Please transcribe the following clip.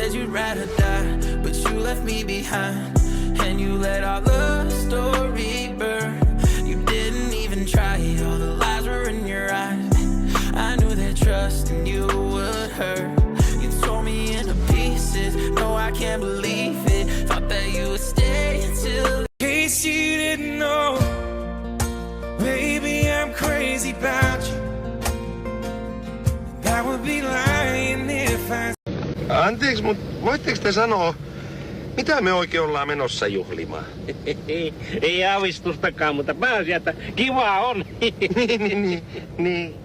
said you'd rather die, but you left me behind. And you let our love story burn. You didn't even try, all the lies were in your eyes. I knew that trusting you would hurt. You tore me into pieces, no I can't believe it. Thought that you would stay until. In case you didn't know, baby I'm crazy about you. That would be lying if I. Anteeksi, mutta voitteko te sanoa, mitä me oikein ollaan menossa juhlimaan? Ei aavistustakaan, mutta pääasia, että kivaa on. Niin.